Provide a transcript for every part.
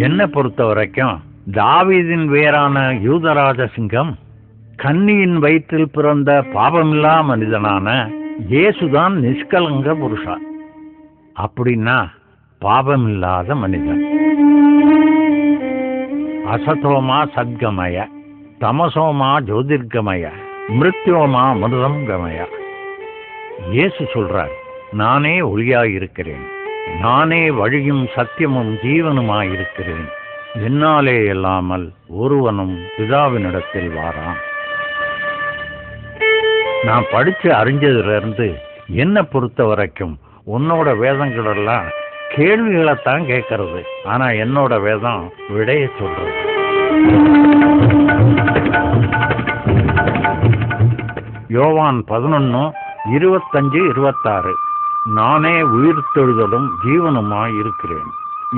என்னை பொறுத்த வரைக்கும் தாவீதின் வேரான யூதராஜ சிங்கம், கன்னியின் வயிற்றில் பிறந்த பாவமில்லா மனிதனான இயேசுதான் நிஷ்கலங்க புருஷா. அப்படின்னா பாவமில்லாத மனிதன். அசதோமா சத்கமய, தமசோமா ஜோதிர்கமய, மிருத்யோமா அமிர்தம் கமய. இயேசு சொல்றார், நானே ஒளியாயிருக்கிறேன், நானே வழியும் சத்தியமும் ஜீவனுமாயிருக்கிறேன், என்னாலே இல்லாமல் ஒருவனும் பிதாவினிடத்தில் வாரான். நான் படிச்சு அறிஞ்சதுல என்னை பொறுத்த வரைக்கும் உன்னோட வேதங்கள் எல்லாம் கேள்விகளைத்தான் கேட்கறது, ஆனா என்னோட வேதம் விடைய சொல்றது. யோவான் 11:25-26. நானே உயிர்த்தெழுதலும் ஜீவனுமாய் இருக்கிறேன்.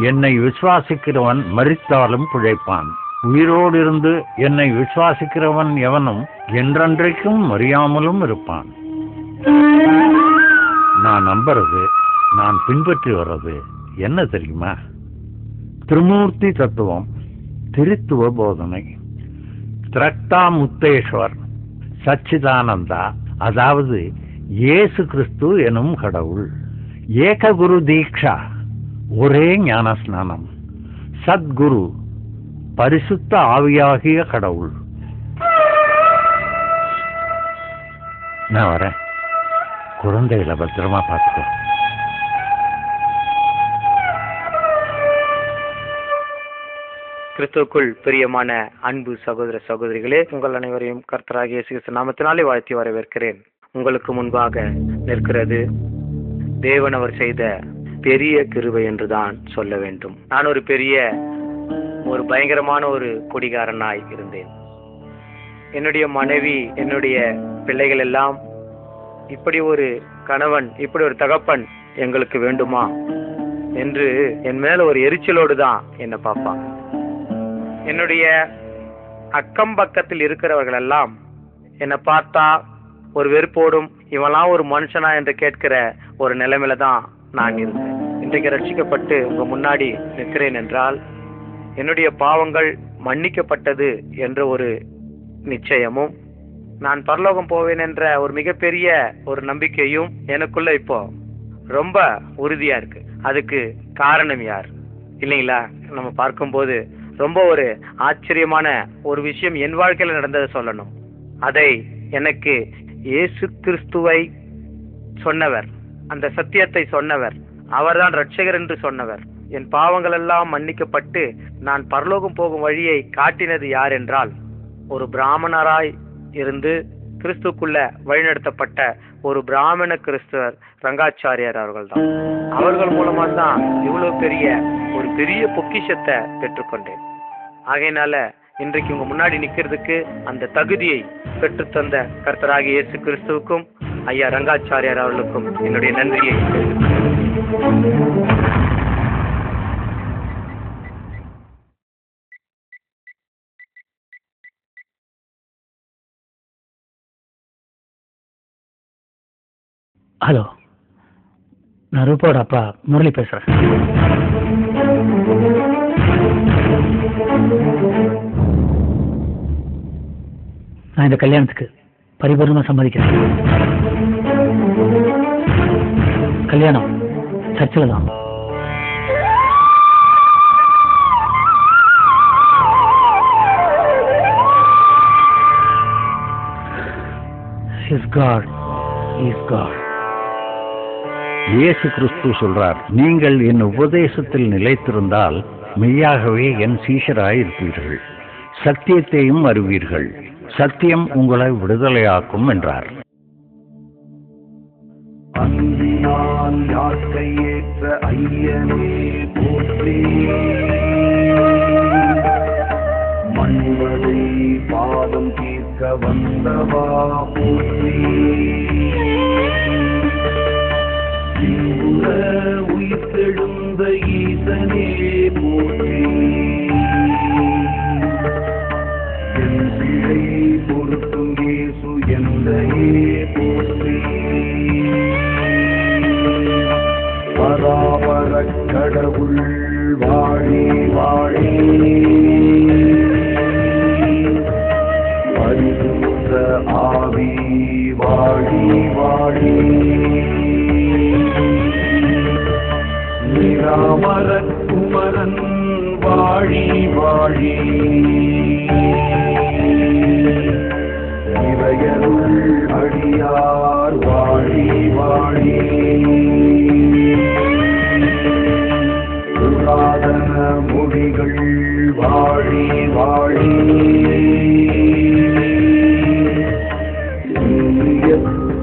என்னை விசுவாசிக்கிறவன் மரித்தாலும் பிழைப்பான். உயிரோடு இருந்து என்னை விசுவாசிக்கிறவன் எவனும் என்றென்றைக்கும் மறியாமலும் இருப்பான். நான் நம்புறது, நான் பின்பற்றி வர்றது என்ன தெரியுமா? திரிமூர்த்தி தத்துவம், திரித்துவ போதனை, திரக்தா முத்தேஸ்வர், சச்சிதானந்தா, அதாவது இயேசு கிறிஸ்து எனும் கடவுள், ஏககுரு தீக்ஷா, ஒரே ஞான ஸ்நானம், சத்குரு, பரிசுத்த ஆவியாகிய கடவுள். நான் வரேன். குழந்தைகளை பத்திரமா பார்த்துக்கோ. கிறிஸ்துவுக்குள் பிரியமான அன்பு சகோதர சகோதரிகளே, உங்கள் அனைவரையும் கர்த்தராகிய இயேசு கிறிஸ்து நாமத்தினாலே வாழ்த்தி வரவேற்கிறேன். உங்களுக்கு முன்பாக நிற்கிறது தேவன் அவர் செய்த பெரிய கிருபை என்றுதான் சொல்ல வேண்டும். நான் ஒரு பயங்கரமான ஒரு குடிகாரனாய் இருந்தேன். என்னுடைய மனைவி, என்னுடைய பிள்ளைகள் எல்லாம் இப்படி ஒரு கணவன், இப்படி ஒரு தகப்பன் எங்களுக்கு வேண்டுமா என்று என் மேல ஒரு எரிச்சலோடு தான் என்னை பார்ப்பாங்க. என்னுடைய அக்கம் பக்கத்தில் இருக்கிறவர்கள் எல்லாம் என்னை பார்த்தா ஒரு வெறுப்போடும், இவெல்லாம் ஒரு மனுஷனா என்று கேட்கிற ஒரு நிலைமையில தான் நான் இருந்தேன். இன்றைக்கு ரட்சிக்கப்பட்டு உங்க முன்னாடி நிற்கிறேன் என்றால் என்னுடைய பாவங்கள் மன்னிக்கப்பட்டது என்ற ஒரு நிச்சயமும், நான் பரலோகம் போவேன் என்ற ஒரு மிகப்பெரிய ஒரு நம்பிக்கையும் எனக்குள்ள இப்போ ரொம்ப உறுதியா இருக்கு. அதுக்கு காரணம் யார் இல்லைங்களா? நம்ம பார்க்கும்போது ரொம்ப ஒரு ஆச்சரியமான ஒரு விஷயம் என் வாழ்க்கையில நடந்ததை சொல்லணும். அதை எனக்கு இயேசு கிறிஸ்துவை சொன்னவர், அந்த சத்தியத்தை சொன்னவர், அவர்தான் ரட்சகர் என்று சொன்னவர், என் பாவங்கள் எல்லாம் மன்னிக்கப்பட்டு நான் பரலோகம் போகும் வழியை காட்டினது யார் என்றால், ஒரு பிராமணராய் இருந்து கிறிஸ்துக்குள்ள வழிநடத்தப்பட்ட ஒரு பிராமண கிறிஸ்துவர் ரங்காச்சாரியார் அவர்கள் தான். அவர்கள் மூலமா தான் இவ்வளவு ஒரு பெரிய பொக்கிஷத்தை பெற்றுக்கொண்டேன். ஆகையினால இன்றைக்கு உங்க முன்னாடி நிக்கிறதுக்கு அந்த தகுதியை பெற்றுத்தந்த கர்த்தராகிய இயேசு கிறிஸ்துவுக்கும் ஐயா ரங்காச்சாரியார் அவர்களுக்கும் என்னுடைய நன்றியை. ஹலோ, நான் ரூபாவோட அப்பா முரளி பேசுறேன். நான் இந்த கல்யாணத்துக்கு பரிபூர்ணமா சம்மதிக்கிறேன். கல்யாணம் சர்ச்சில் தான். இயேசு கிறிஸ்து சொல்றார், நீங்கள் என் உபதேசத்தில் நிலைத்திருந்தால் மெய்யாகவே என் சீஷராய் இருப்பீர்கள், சத்தியத்தையும் அறிவீர்கள், சத்தியம் உங்களை விடுதலையாக்கும் என்றார். மண்வதை பாதம் தீர்க்க வந்தவா போற்றி, உயிர்த்தெழுந்த ஈசனே போற்றி, என் பிழை பொறுத்தும் இயேசு எந்தையே போற்றி, பராபர கடவுள் வாழி வாழ வாழி வாழி நிராமரக் குமரன் வாழி வாழி இறையருள் அடியார் வாழி வாழி புராதன மொழிகள் வாழி வாழி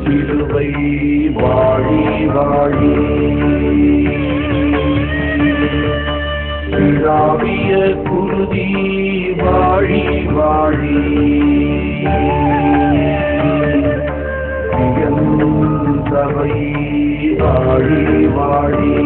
சிலுவை வாழி வாழி சிராவிய குருதி வாழி வாழி சபை வாழி வாழி